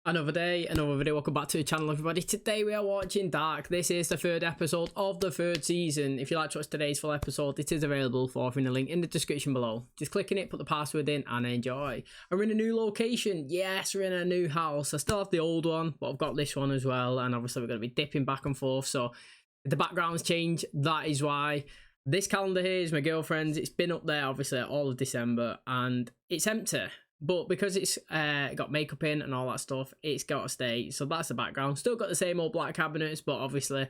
Another day, another video. Welcome back to the channel, everybody. Today we are watching Dark. This is the third episode of the third season. If you like to watch today's full episode, it is available for the link in the description below. Just click in it, put the password in, and enjoy. And we're in a new location. Yes, we're in a new house. I still have the old one, but I've got this one as well. And obviously we're going to be dipping back and forth. So if the backgrounds change, that is why. This calendar here is my girlfriend's. It's been up there, obviously, all of December, and it's empty. But because it's got makeup in and all that stuff, it's got to stay. So that's the background. Still got the same old black cabinets, but obviously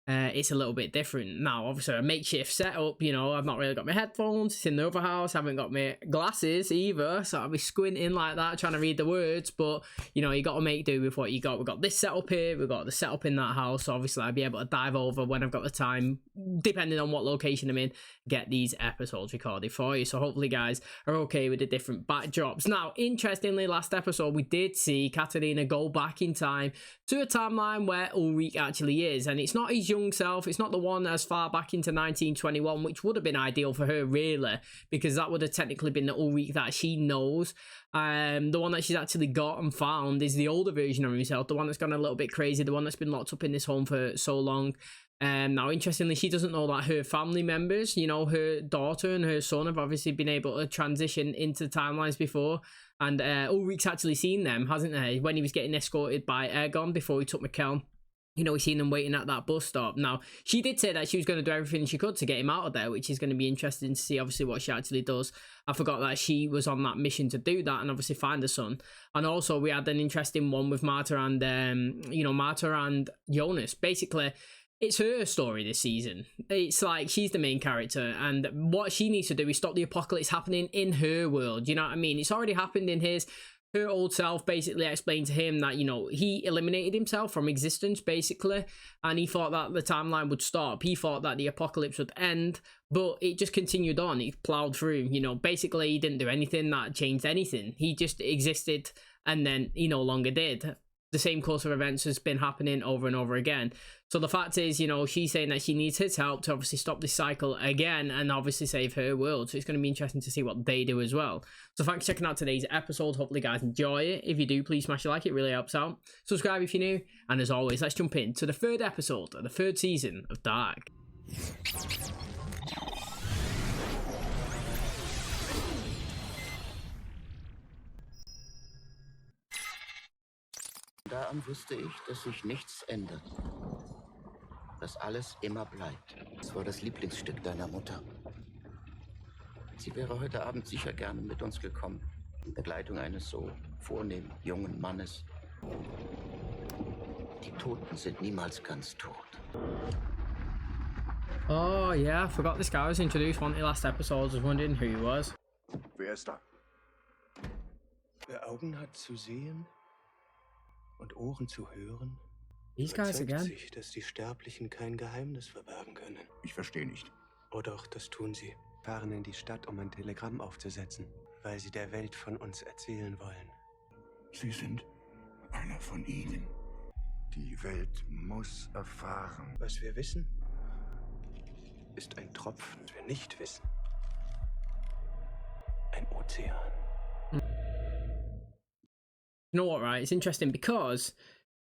it's a little bit different. Now, obviously, a makeshift setup, you know, I've not really got my headphones. It's in the other house. I haven't got my glasses either. So I'll be squinting like that, trying to read the words. But, you know, you got to make do with what you got. We've got this setup here. We've got the setup in that house. So obviously, I'll be able to dive over when I've got the time, depending on what location I'm in, get these episodes recorded for you. So hopefully, guys are okay with the different backdrops. Now, interestingly, last episode, we did see Katarina go back in time to a timeline where Ulrich actually is. And it's not his young self. It's not the one as far back into 1921, which would have been ideal for her, really, because that would have technically been the Ulrich that she knows. The one that she's actually got and found is the older version of himself, the one that's gone a little bit crazy, the one that's been locked up in this home for so long. Now, interestingly, she doesn't know that her family members, you know, her daughter and her son have obviously been able to transition into timelines before. And Ulrich's actually seen them, hasn't he? When he was getting escorted by Ergon before he took Mikkel. You know, we've seen them waiting at that bus stop. Now, she did say that she was going to do everything she could to get him out of there, which is going to be interesting to see, obviously, what she actually does. I forgot that she was on that mission to do that and obviously find her son. And also, we had an interesting one with Marta and, you know, Marta and Jonas. Basically, it's her story this season. It's like she's the main character, and what she needs to do is stop the apocalypse happening in her world. You know what I mean? It's already happened in his. Her old self basically explained to him that, you know, he eliminated himself from existence, basically, and he thought that the timeline would stop. He thought that the apocalypse would end, but it just continued on. It plowed through, you know. Basically, he didn't do anything that changed anything. He just existed, and then he no longer did. The same course of events has been happening over and over again. So the fact is, you know, she's saying that she needs his help to obviously stop this cycle again and obviously save her world. So it's going to be interesting to see what they do as well. So thanks for checking out today's episode. Hopefully, guys, enjoy it. If you do, please smash a like. It really helps out. Subscribe if you're new. And as always, let's jump into the third episode of the third season of Dark. Da an wusste ich, dass sich nichts ändert. Dass alles immer bleibt. Es war das Lieblingsstück deiner Mutter. Sie wäre heute Abend sicher gerne mit uns gekommen. In Begleitung eines so vornehmen jungen Mannes. Die Toten sind niemals ganz tot. Oh, yeah, I forgot this guy was introduced one of the last episodes. I was wondering who he was. Wer ist da? Wer Augen hat zu sehen und Ohren zu hören, These guys überzeugt again. sich, dass die Sterblichen kein Geheimnis verbergen können. Ich verstehe nicht. Oh doch, das tun sie. Fahren in die Stadt, um ein Telegramm aufzusetzen, weil sie der Welt von uns erzählen wollen. Sie sind einer von ihnen. Die Welt muss erfahren. Was wir wissen, ist ein Tropfen, was wir nicht wissen. Ein Ozean. You know what, right? It's interesting because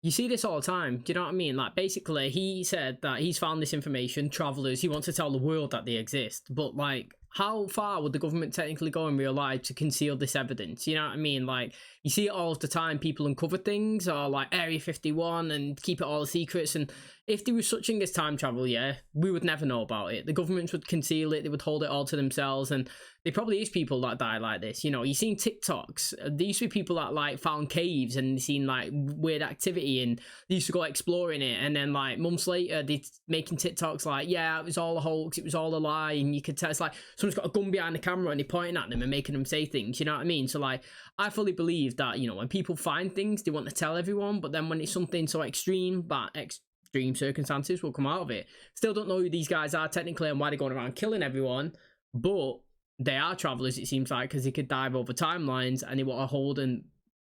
you see this all the time. Do you know what I mean? Like, basically, he said that he's found this information, travelers, he wants to tell the world that they exist. But, like, how far would the government technically go in real life to conceal this evidence? You know what I mean? Like, you see it all the time. People uncover things, or like Area 51, and keep it all secrets. And if there was such thing as time travel, yeah, we would never know about it. The governments would conceal it. They would hold it all to themselves. And there probably is people that die like this. You know, you've seen TikToks. There used to be people that, like, found caves and seen, like, weird activity, and they used to go exploring it. And then, like, months later, they're making TikToks like, yeah, it was all a hoax. It was all a lie. And you could tell it's like someone's got a gun behind the camera and they're pointing at them and making them say things. You know what I mean? So, like, I fully believe that, you know, when people find things, they want to tell everyone. But then when it's something so extreme, that extreme circumstances will come out of it. Still don't know who these guys are technically and why they're going around killing everyone. But they are travelers, it seems like, because they could dive over timelines and they want to hold and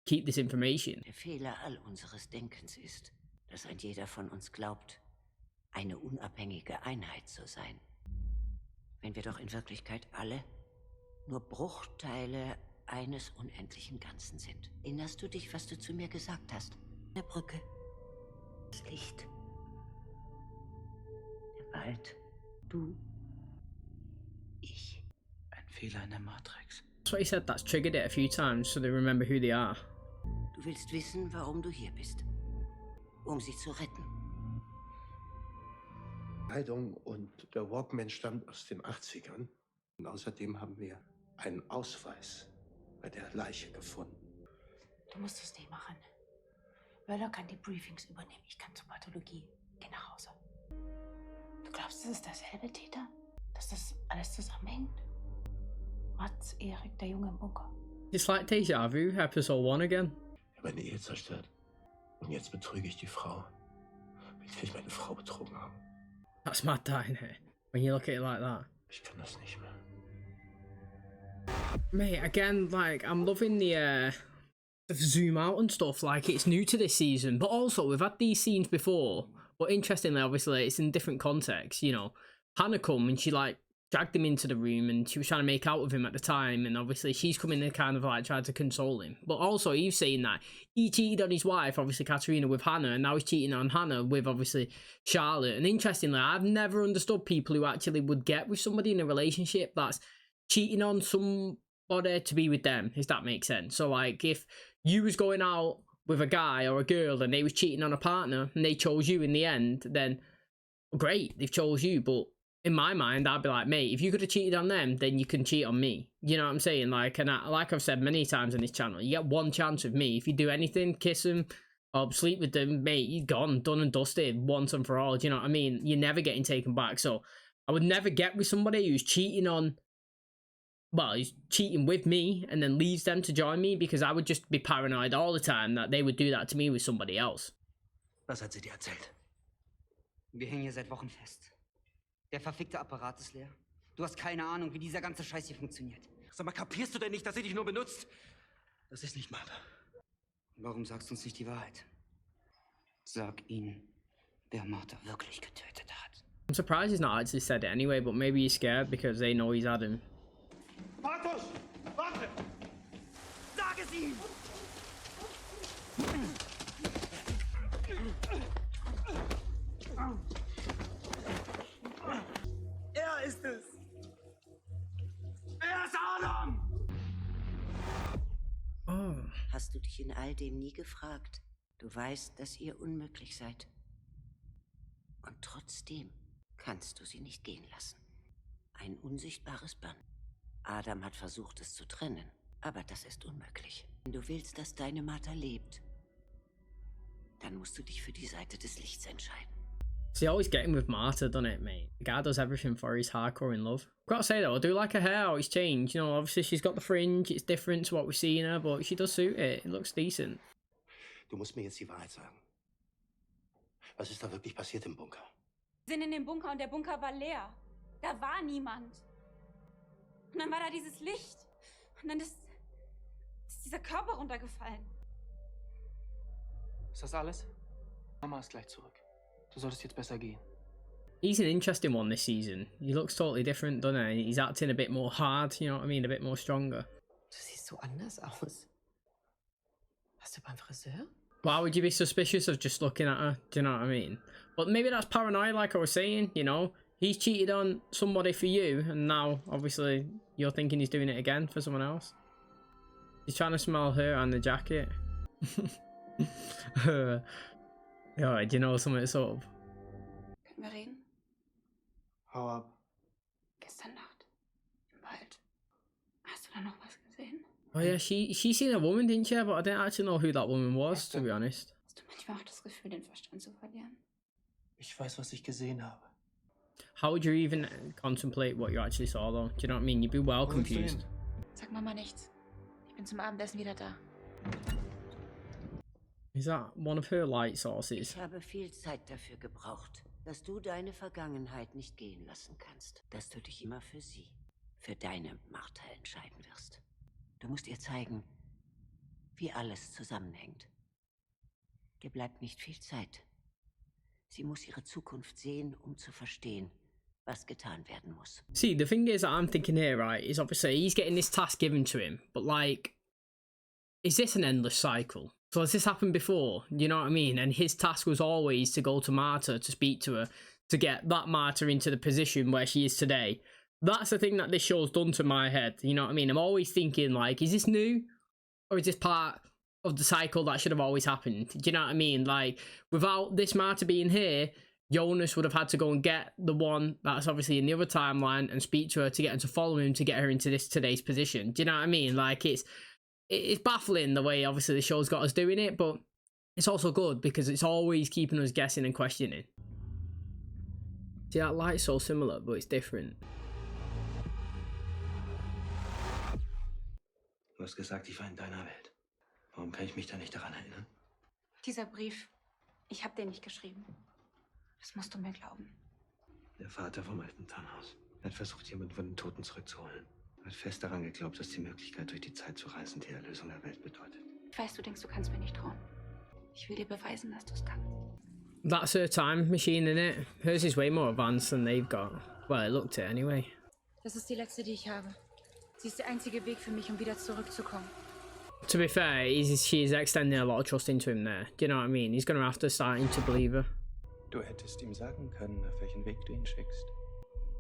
keep this information. Der Fehler all unseres Denkens ist, dass ein jeder von uns glaubt, eine unabhängige Einheit zu sein. Wenn wir doch in Wirklichkeit alle nur Bruchteile eines unendlichen Ganzen sind. Erinnerst du dich, was du zu mir gesagt hast? Der Brücke. Das Licht. Der Wald. Du. Ich. Ein Fehler in der Matrix. That's what he said. That's triggered it a few times so they remember who they are. Du willst wissen, warum du hier bist. Um sie zu retten. Kleidung und der Walkman stammt aus den 80ern. Und außerdem haben wir einen Ausweis bei der Leiche gefunden. Du musst es nicht machen. Möller kann die Briefings übernehmen. Ich kann zur Pathologie. Geh nach Hause. Du glaubst, das ist derselbe Täter? Dass das alles zusammenhängt? Mats, Erik, der Junge im Bunker. It's like Deja Vu, episode 1 again. Ich habe meine Ehe zerstört. Und jetzt betrüge ich die Frau. Will ich meine Frau betrogen haben? That's mad, that, isn't it? When you look at it like that. Ich kann das nicht mehr. Mate, again, like, I'm loving the zoom out and stuff. Like, it's new to this season, but also we've had these scenes before. But interestingly, obviously, it's in different contexts. You know, Hannah come and she like dragged him into the room and she was trying to make out with him at the time, and obviously she's come in and kind of like tried to console him. But also, he's saying that he cheated on his wife, obviously Katerina, with Hannah, and now he's cheating on Hannah with obviously Charlotte. And interestingly, I've never understood people who actually would get with somebody in a relationship that's cheating on somebody to be with them, if that makes sense. So like, if you was going out with a guy or a girl and they was cheating on a partner and they chose you in the end, then great, they've chose you. But in my mind, I'd be like, mate, if you could have cheated on them, then you can cheat on me. You know what I'm saying? Like, and like I've said many times on this channel, you get one chance with me. If you do anything, kiss them or sleep with them, mate, you're gone, done and dusted, once and for all. Do you know what I mean? You're never getting taken back. So I would never get with somebody who's cheating on, well, he's cheating with me and then leaves them to join me, because I would just be paranoid all the time that they would do that to me with somebody else. Was hat sie dir erzählt? Wir hängen hier seit Wochen fest. Der verfickte Apparat ist leer. Du hast keine Ahnung, wie dieser ganze Scheiß hier funktioniert. Sag mal, kapierst du denn nicht, dass sie dich nur benutzt? Das ist nicht Martha. Warum sagst du uns nicht die Wahrheit? Sag ihnen, wer Martha wirklich getötet hat. I'm surprised he's not actually said it anyway, but maybe he's scared because they know he's had him. Markus! Warte! Sag es ihm! Er ist es! Er ist Adam! Oh. Hast du dich in all dem nie gefragt? Du weißt, dass ihr unmöglich seid. Und trotzdem kannst du sie nicht gehen lassen. Ein unsichtbares Band. Adam hat versucht, es zu trennen, aber das ist unmöglich. Wenn du willst, dass deine Martha lebt, dann musst du dich für die Seite des Lichts entscheiden. See, always getting with Martha, doesn't it, mate? The guy does everything for her. He's hardcore in love. I've got to say though, I do like her hair, how it's changed. You know, obviously she's got the fringe, it's different to what we've seen her, but she does suit it. It looks decent. Du musst mir jetzt die Wahrheit sagen. Was ist da wirklich passiert im Bunker? Wir sind in dem Bunker und der Bunker war leer. Da war niemand. Und dann war da dieses Licht. Und dann ist dieser Körper runtergefallen. Ist das alles? Mama ist gleich zurück. Du solltest jetzt besser gehen. He's an interesting one this season. He looks totally different, doesn't he? He's acting a bit more hard, you know what I mean? A bit more stronger. Du siehst so anders aus. Warst du beim Friseur? Why would you be suspicious of just looking at her? Do you know what I mean? But maybe that's paranoid, like I was saying, you know? He's cheated on somebody for you, and now, obviously, you're thinking he's doing it again for someone else. He's trying to smell her and the jacket. Ja, do you know something sort of? Können wir reden? Hau ab. Gestern Nacht. Im Wald. Hast du da noch was gesehen? Oh yeah, she seen a woman, didn't she? But I didn't actually know who that woman was, to be honest. Hast du manchmal auch das Gefühl, den Verstand zu verlieren? Ich weiß, was ich gesehen habe. How would you even contemplate what you actually saw, though? Do you know what I mean? You'd be well confused. Sag Mama nichts. Ich bin zum Abendessen wieder da. Is that one of her light sources? Ich habe viel Zeit dafür gebraucht, dass du deine Vergangenheit nicht gehen lassen kannst. Dass du dich immer für sie, für deine Martha entscheiden wirst. Du musst ihr zeigen, wie alles zusammenhängt. Dir bleibt nicht viel Zeit. Sie muss ihre Zukunft sehen, um zu verstehen, was getan werden muss. See, the thing is that I'm thinking here, right, is obviously he's getting this task given to him, but like, is this an endless cycle? So has this happened before? You know what I mean? And his task was always to go to Marta, to speak to her, to get that Marta into the position where she is today. That's the thing that this show's done to my head. You know what I mean? I'm always thinking, like, is this new? Or is this part of the cycle that should have always happened? Do you know what I mean? Like, without this Marta being here, Jonas would have had to go and get the one that's obviously in the other timeline and speak to her to get her to follow him to get her into today's position. Do you know what I mean? Like, it's baffling the way obviously the show's got us doing it, but it's also good because it's always keeping us guessing and questioning. See, that light's so similar, but it's different. Du hast gesagt, ich war in deiner Welt. Warum kann ich mich da nicht daran erinnern? Dieser Brief, ich habe den nicht geschrieben. Das musst du mir glauben. Der Vater vom alten Tannhaus hat versucht, jemanden von den Toten zurückzuholen. Er hat fest daran geglaubt, dass die Möglichkeit, durch die Zeit zu reisen, die Erlösung der Welt bedeutet. Ich weiß, du denkst, du kannst mir nicht trauen. Ich will dir beweisen, dass du es kannst. That's her time machine, innit? Hers is way more advanced than they've got. Well, it looked it anyway. Das ist die letzte, die ich habe. Sie ist der einzige Weg für mich, um wieder zurückzukommen. To be fair, she's extending a lot of trust into him there. Do you know what I mean? He's going to have to start to believe her. Du hättest ihm sagen können, auf welchen Weg du ihn schickst.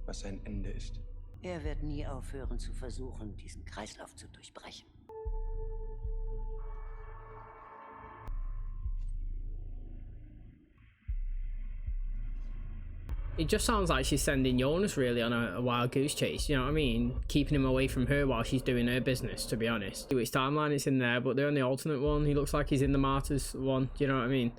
Was sein Ende ist. Er wird nie aufhören zu versuchen, diesen Kreislauf zu durchbrechen. It just sounds like she's sending Jonas really on a wild goose chase, you know what I mean? Keeping him away from her while she's doing her business, to be honest. Which timeline it's in there, but they're on the alternate one. He looks like he's in the Martyrs one, do you know what I mean?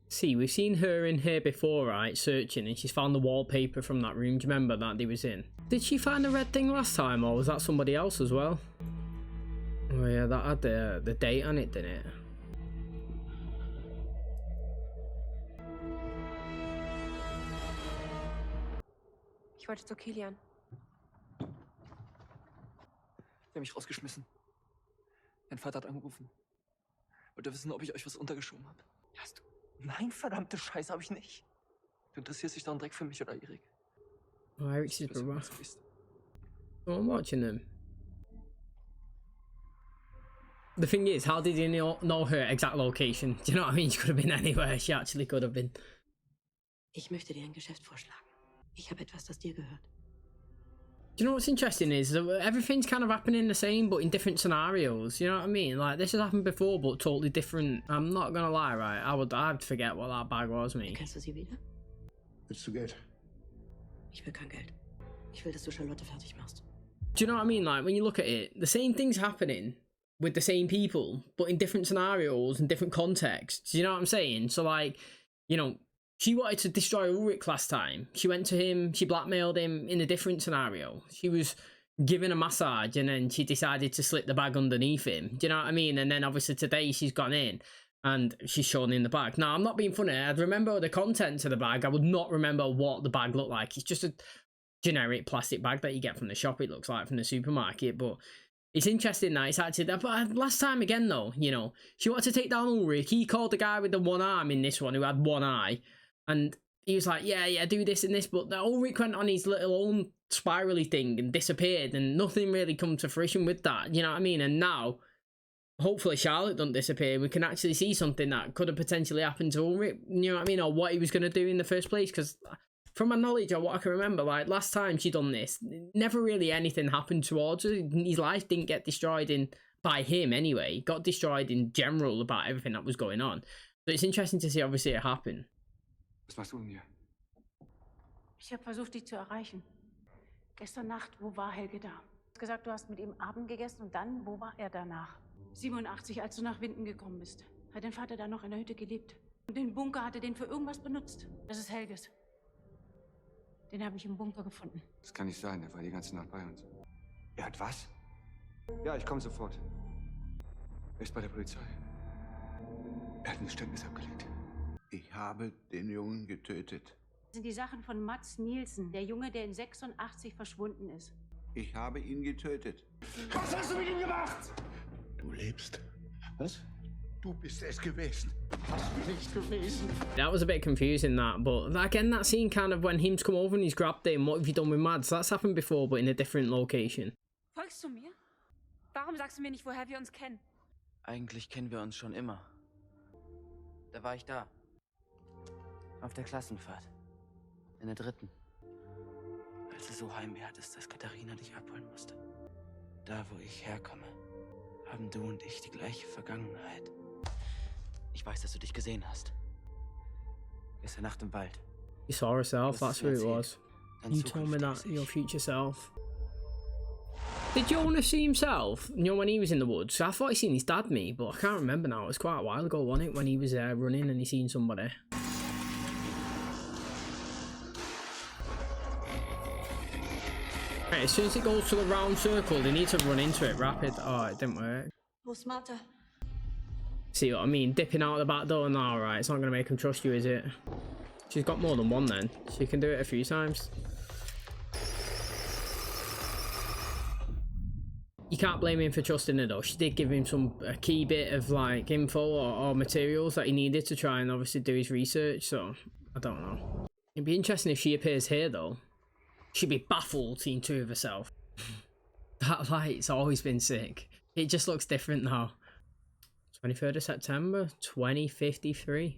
See, we've seen her in here before, right, searching, and she's found the wallpaper from that room, do you remember that they was in? Did she find the red thing last time, or was that somebody else as well? Oh yeah, that had the date on it, didn't it? Ich wollte zu Kilian. Der hat mich rausgeschmissen. Mein Vater hat angerufen. Wollte wissen, ob ich euch was untergeschoben habe. Hast du? Nein, verdammte Scheiße, habe ich nicht. Du interessierst dich doch einen Dreck für mich oder Erik. Oh, Eric's his brother. Oh, I'm watching them. The thing is, how did he know her exact location? Do you know what I mean? She could have been anywhere. She actually could have been. Ich möchte dir ein Geschäft vorschlagen. Ich habe etwas, das dir gehört. Do you know what's interesting is that everything's kind of happening the same, but in different scenarios. You know what I mean? Like, this has happened before, but totally different. I'm not gonna lie, right? I'd forget what that bag was, me. Kennst du sie wieder? Willst du Geld? Ich will kein Geld. Ich will, dass du Charlotte fertig machst. Do you know what I mean? Like, when you look at it, the same thing's happening with the same people, but in different scenarios and different contexts. Do you know what I'm saying? So, like, you know, she wanted to destroy Ulrich last time. She went to him, she blackmailed him in a different scenario. She was given a massage and then she decided to slip the bag underneath him. Do you know what I mean? And then obviously today she's gone in and she's shown in the bag. Now, I'm not being funny. I'd remember the contents of the bag. I would not remember what the bag looked like. It's just a generic plastic bag that you get from the shop, it looks like, from the supermarket. But it's interesting that it's actually that. But last time again, though, you know, she wanted to take down Ulrich. He called the guy with the one arm in this one who had one eye. And he was like, yeah, do this and this. But the Ulrich went on his little own spirally thing and disappeared. And nothing really come to fruition with that. You know what I mean? And now, hopefully Charlotte doesn't disappear. We can actually see something that could have potentially happened to Ulrich. You know what I mean? Or what he was going to do in the first place. Because from my knowledge or what I can remember, like last time she done this, never really anything happened towards her. His life didn't get destroyed by him anyway. It got destroyed in general about everything that was going on. So it's interesting to see obviously it happen. Was machst du denn hier? Ich habe versucht, dich zu erreichen. Gestern Nacht, wo war Helge da? Du hast gesagt, du hast mit ihm Abend gegessen und dann, wo war er danach? 87, als du nach Winden gekommen bist. Hat dein Vater da noch in der Hütte gelebt? Und den Bunker hat er den für irgendwas benutzt. Das ist Helges. Den habe ich im Bunker gefunden. Das kann nicht sein, er war die ganze Nacht bei uns. Er hat was? Ja, ich komme sofort. Er ist bei der Polizei. Er hat ein Geständnis abgelegt. Ich habe den Jungen getötet. Das sind die Sachen von Mats Nielsen, der Junge, der in 86 verschwunden ist. Ich habe ihn getötet. Was hast du mit ihm gemacht? Du lebst. Was? Du bist es gewesen. Hast du nicht gewesen? That was a bit confusing, that, but again, that scene kind of when him's come over and he's grabbed him, what have you done with Mads? That's happened before, but in a different location. Folgst du mir? Warum sagst du mir nicht, woher wir uns kennen? Eigentlich kennen wir uns schon immer. Da war ich da. Auf der Klassenfahrt. In der 3. Als du so Heimweh hattest, dass Katharina dich abholen musste. Da, wo ich herkomme, haben du und ich die gleiche Vergangenheit. Ich weiß, dass du dich gesehen hast. Gestern Nacht im Wald. You saw herself, that's who it was. You told me that, your future self. Did Jonas see himself? You know, when he was in the woods? I thought he seen his dad, me, but I can't remember now. It was quite a while ago, wasn't it? When he was running and he seen somebody. Right, as soon as it goes to the round circle, they need to run into it rapid. Oh, it didn't work. Wo's Martha? See what I mean? Dipping out the back door now, right? It's not going to make him trust you, is it? She's got more than one then. She can do it a few times. You can't blame him for trusting her though. She did give him a key bit of like info or materials that he needed to try and obviously do his research, so I don't know. It'd be interesting if she appears here though. She'd be baffled seeing two of herself. That light's always been sick. It just looks different now. 23rd of September, 2053.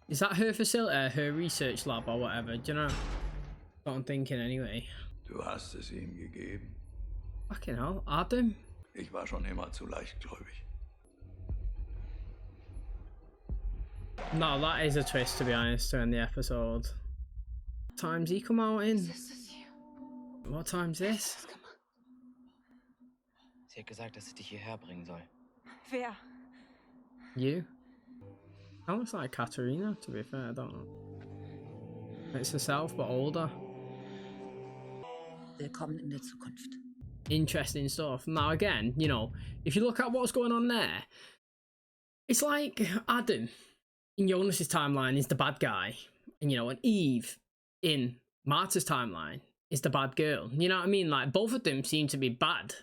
Is that her facility, her research lab or whatever? Do you know? What I'm thinking anyway. Du hast es ihm gegeben. Fucking hell, Adam? Ich war schon immer zu leichtgläubig. No, that is a twist to be honest during the episode. What time's he come out in? What time's this? Sie hat gesagt, dass sie dich hierher bringen soll. Wer? You? That looks like Katarina, to be fair, I don't know. It's herself, but older. Willkommen in der Zukunft. Interesting stuff. Now again, you know, if you look at what's going on there, it's like Adam in Jonas's timeline is the bad guy, and you know, and Eve in Marta's timeline is the bad girl. You know what I mean? Like both of them seem to be bad.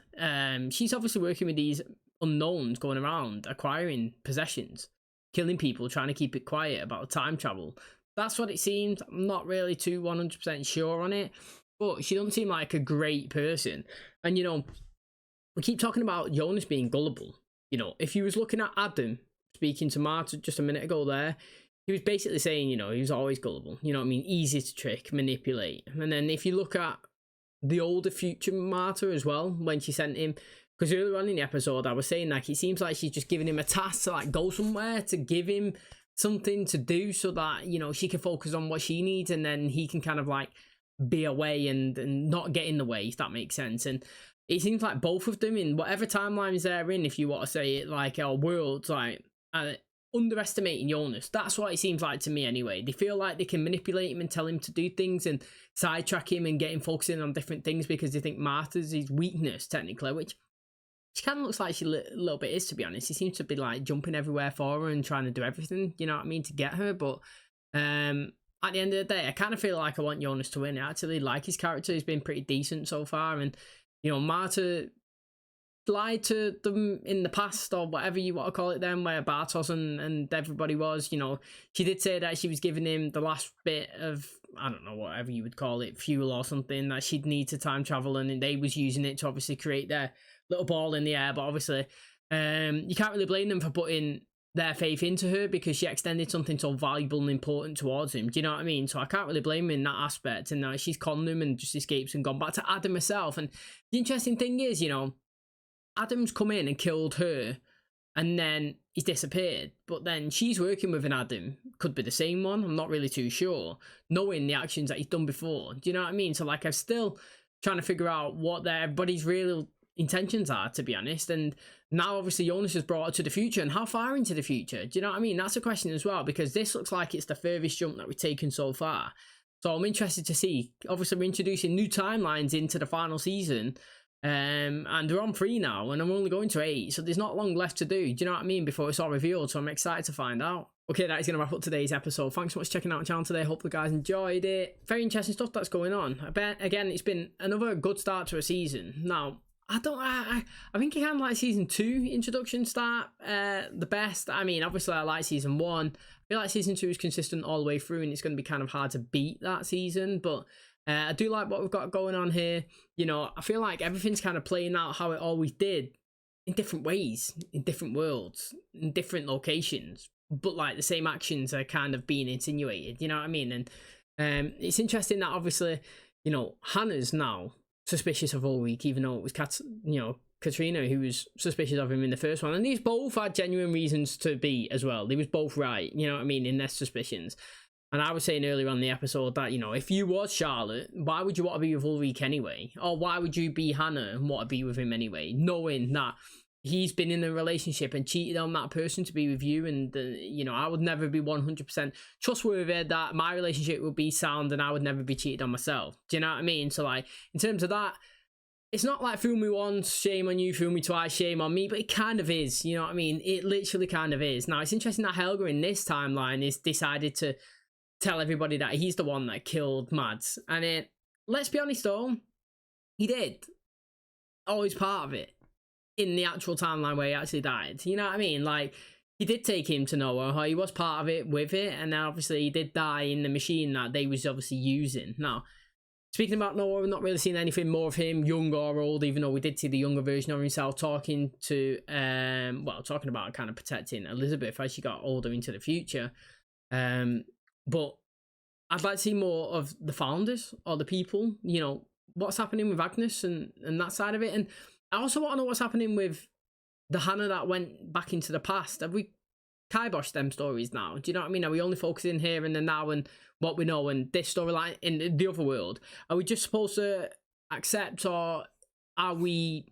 She's obviously working with these unknowns going around acquiring possessions, killing people, trying to keep it quiet about time travel. That's what it seems. I'm not really too 100% sure on it, but she doesn't seem like a great person. And you know, we keep talking about Jonas being gullible. You know, if you was looking at Adam speaking to Marta just a minute ago there, he was basically saying, you know, he was always gullible. You know what I mean? Easy to trick, manipulate. And then if you look at the older future Marta as well, when she sent him, because earlier on in the episode, I was saying like it seems like she's just giving him a task to like go somewhere, to give him something to do so that, you know, she can focus on what she needs and then he can kind of like be away and not get in the way, if that makes sense. And it seems like both of them in whatever timelines they're in, if you want to say it, like our worlds, like underestimating Jonas. That's what it seems like to me anyway. They feel like they can manipulate him and tell him to do things and sidetrack him and get him focusing on different things because they think Martha's his weakness technically, which she kind of looks like she a little bit is, to be honest. He seems to be like jumping everywhere for her and trying to do everything, you know what I mean, to get her. But at the end of the day, I kind of feel like I want Jonas to win. I actually like his character. He's been pretty decent so far. And, you know, Marta lied to them in the past or whatever you want to call it then, where Bartos and everybody was, you know, she did say that she was giving him the last bit of, I don't know, whatever you would call it, fuel or something, that she'd need to time travel, and they was using it to obviously create their little ball in the air. But obviously you can't really blame them for putting their faith into her because she extended something so valuable and important towards him. Do you know what I mean? So I can't really blame her in that aspect. And she's conned him and just escapes and gone back to Adam herself. And the interesting thing is, you know, Adam's come in and killed her and then he's disappeared. But then she's working with an Adam. Could be the same one. I'm not really too sure. Knowing the actions that he's done before. Do you know what I mean? So like I'm still trying to figure out what everybody's real intentions are, to be honest. And now obviously Jonas has brought her to the future, and how far into the future? Do you know what I mean? That's a question as well, because this looks like it's the furthest jump that we've taken so far. So I'm interested to see. Obviously we're introducing new timelines into the final season, and they're on 3 now, and I'm only going to 8, so there's not long left to do you know what I mean, before it's all revealed. So I'm excited to find out. Okay, that is going to wrap up today's episode. Thanks so much for checking out the channel today. Hope you guys enjoyed it. Very interesting stuff that's going on. I bet, again, it's been another good start to a season. Now, I think I kind of like season 2 introduction start the best. I mean, obviously I like season 1. I feel like season 2 is consistent all the way through, and it's going to be kind of hard to beat that season. But I do like what we've got going on here. You know, I feel like everything's kind of playing out how it always did, in different ways, in different worlds, in different locations. But like the same actions are kind of being insinuated, you know what I mean? And it's interesting that obviously, you know, Hannah's now suspicious of Ulrich, even though it was Katrina who was suspicious of him in the first one. And these both had genuine reasons to be as well. They was both right, you know what I mean, in their suspicions. And I was saying earlier on the episode that, you know, if you was Charlotte, why would you want to be with Ulrich anyway? Or why would you be Hannah and want to be with him anyway, knowing that he's been in a relationship and cheated on that person to be with you? And you know, I would never be 100% trustworthy that my relationship would be sound and I would never be cheated on myself. Do you know what I mean? So like, in terms of that, it's not like fool me once, shame on you, fool me twice, shame on me, but it kind of is, you know what I mean? It literally kind of is. Now, it's interesting that Helga in this timeline is decided to tell everybody that he's the one that killed Mads. And let's be honest though, he did. Always part of it. In the actual timeline where he actually died, you know what I mean? Like, he did take him to Noah, he was part of it with it, and then obviously he did die in the machine that they was obviously using. Now, speaking about Noah, we've not really seen anything more of him, young or old, even though we did see the younger version of himself talking to, talking about kind of protecting Elizabeth as she got older into the future. But I'd like to see more of the founders or the people, you know, what's happening with Agnes and that side of it. And I also want to know what's happening with the Hannah that went back into the past. Have we kiboshed them stories now? Do you know what I mean? Are we only focusing here and the now and what we know and this storyline in the other world? Are we just supposed to accept, or are we,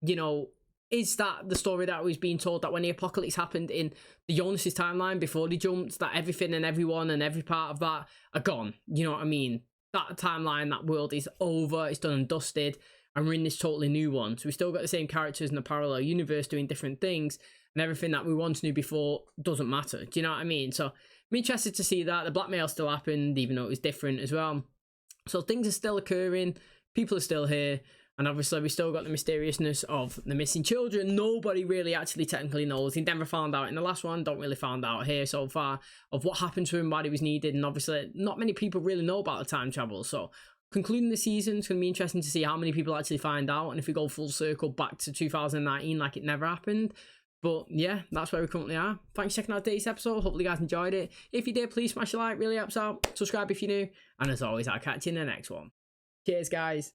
you know, is that the story that was being told, that when the apocalypse happened in the Jonas' timeline before they jumped, that everything and everyone and every part of that are gone? You know what I mean? That timeline, that world is over, it's done and dusted. And we're in this totally new one. So we still got the same characters in a parallel universe doing different things, and everything that we once knew before doesn't matter. Do you know what I mean? So I'm interested to see that. The blackmail still happened, even though it was different as well. So things are still occurring. People are still here. And obviously we still got the mysteriousness of the missing children. Nobody really actually technically knows. He never found out in the last one. Don't really found out here so far of what happened to him, why he was needed. And obviously not many people really know about the time travel. So concluding the season, it's going to be interesting to see how many people actually find out, and if we go full circle back to 2019 like it never happened. But yeah, that's where we currently are. Thanks for checking out today's episode. Hopefully you guys enjoyed it. If you did, please smash a like, really helps out. Subscribe if you're new, and as always, I'll catch you in the next one. Cheers, guys.